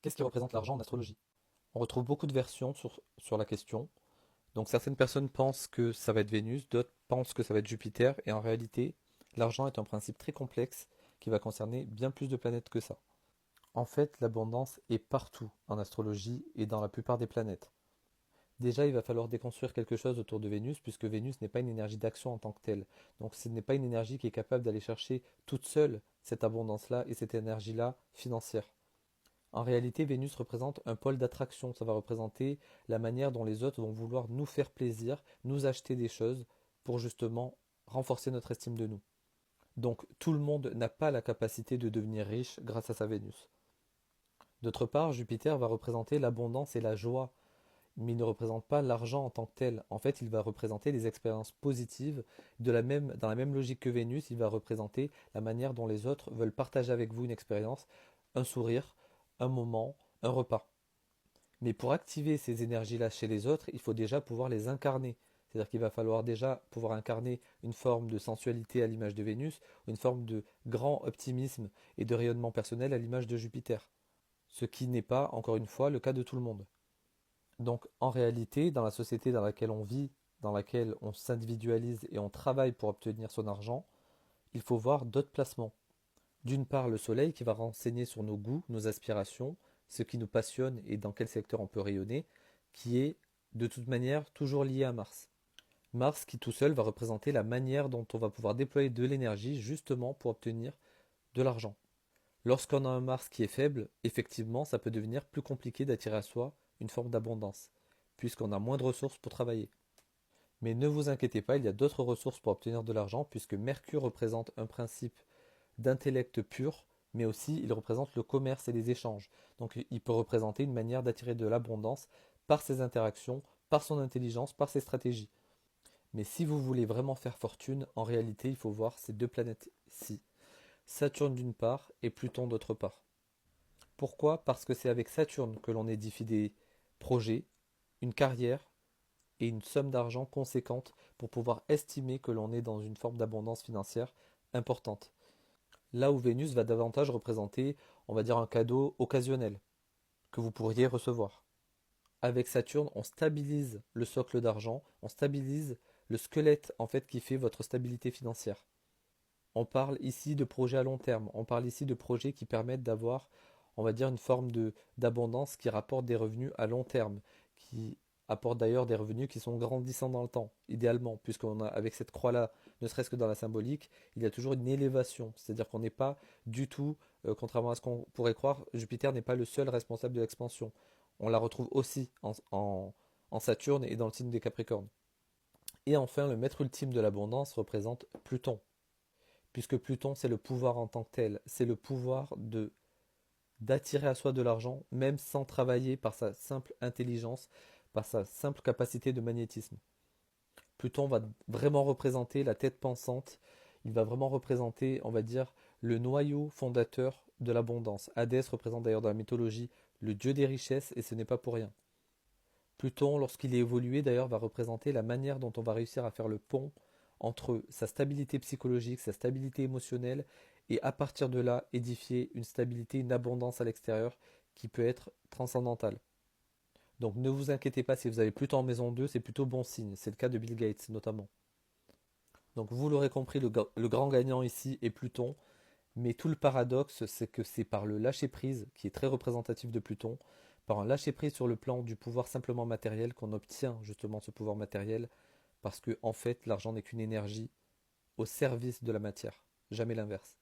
Qu'est-ce qui représente l'argent en astrologie? On retrouve beaucoup de versions sur la question. Donc certaines personnes pensent que ça va être Vénus, d'autres pensent que ça va être Jupiter, et en réalité, l'argent est un principe très complexe qui va concerner bien plus de planètes que ça. En fait, l'abondance est partout en astrologie et dans la plupart des planètes. Déjà, il va falloir déconstruire quelque chose autour de Vénus, puisque Vénus n'est pas une énergie d'action en tant que telle. Donc ce n'est pas une énergie qui est capable d'aller chercher toute seule cette abondance-là et cette énergie-là financière. En réalité, Vénus représente un pôle d'attraction. Ça va représenter la manière dont les autres vont vouloir nous faire plaisir, nous acheter des choses pour justement renforcer notre estime de nous. Donc tout le monde n'a pas la capacité de devenir riche grâce à sa Vénus. D'autre part, Jupiter va représenter l'abondance et la joie, mais il ne représente pas l'argent en tant que tel. En fait, il va représenter les expériences positives. Dans la même logique que Vénus, il va représenter la manière dont les autres veulent partager avec vous une expérience, un sourire, un moment, un repas. Mais pour activer ces énergies-là chez les autres, il faut déjà pouvoir les incarner. C'est-à-dire qu'il va falloir déjà pouvoir incarner une forme de sensualité à l'image de Vénus, ou une forme de grand optimisme et de rayonnement personnel à l'image de Jupiter. Ce qui n'est pas, encore une fois, le cas de tout le monde. Donc en réalité, dans la société dans laquelle on vit, dans laquelle on s'individualise et on travaille pour obtenir son argent, il faut voir d'autres placements. D'une part, le soleil qui va renseigner sur nos goûts, nos aspirations, ce qui nous passionne et dans quel secteur on peut rayonner, qui est de toute manière toujours lié à Mars. Mars qui tout seul va représenter la manière dont on va pouvoir déployer de l'énergie justement pour obtenir de l'argent. Lorsqu'on a un Mars qui est faible, effectivement, ça peut devenir plus compliqué d'attirer à soi une forme d'abondance, puisqu'on a moins de ressources pour travailler. Mais ne vous inquiétez pas, il y a d'autres ressources pour obtenir de l'argent, puisque Mercure représente un principe d'intellect pur, mais aussi il représente le commerce et les échanges. Donc il peut représenter une manière d'attirer de l'abondance par ses interactions, par son intelligence, par ses stratégies. Mais si vous voulez vraiment faire fortune, en réalité, il faut voir ces deux planètes-ci. Saturne d'une part et Pluton d'autre part. Pourquoi? Parce que c'est avec Saturne que l'on édifie des projets, une carrière et une somme d'argent conséquente pour pouvoir estimer que l'on est dans une forme d'abondance financière importante. Là où Vénus va davantage représenter, on va dire, un cadeau occasionnel que vous pourriez recevoir. Avec Saturne, on stabilise le socle d'argent, on stabilise le squelette en fait qui fait votre stabilité financière. On parle ici de projets à long terme, on parle ici de projets qui permettent d'avoir, on va dire, une forme de d'abondance qui rapporte des revenus à long terme, qui apporte d'ailleurs des revenus qui sont grandissants dans le temps, idéalement, puisqu'on a avec cette croix-là, ne serait-ce que dans la symbolique, il y a toujours une élévation, c'est-à-dire qu'on n'est pas du tout, contrairement à ce qu'on pourrait croire, Jupiter n'est pas le seul responsable de l'expansion. On la retrouve aussi en Saturne et dans le signe des Capricornes. Et enfin, le maître ultime de l'abondance représente Pluton, puisque Pluton, c'est le pouvoir en tant que tel, c'est le pouvoir de d'attirer à soi de l'argent, même sans travailler par sa simple intelligence, par sa simple capacité de magnétisme. Pluton va vraiment représenter la tête pensante, il va vraiment représenter, on va dire, le noyau fondateur de l'abondance. Hadès représente d'ailleurs dans la mythologie le dieu des richesses, et ce n'est pas pour rien. Pluton, lorsqu'il est évolué, d'ailleurs, va représenter la manière dont on va réussir à faire le pont entre sa stabilité psychologique, sa stabilité émotionnelle, et à partir de là, édifier une stabilité, une abondance à l'extérieur qui peut être transcendantale. Donc ne vous inquiétez pas si vous avez Pluton en maison 2, c'est plutôt bon signe. C'est le cas de Bill Gates notamment. Donc vous l'aurez compris, le grand gagnant ici est Pluton, mais tout le paradoxe, c'est que c'est par le lâcher-prise, qui est très représentatif de Pluton, par un lâcher-prise sur le plan du pouvoir simplement matériel qu'on obtient justement ce pouvoir matériel, parce que en fait l'argent n'est qu'une énergie au service de la matière, jamais l'inverse.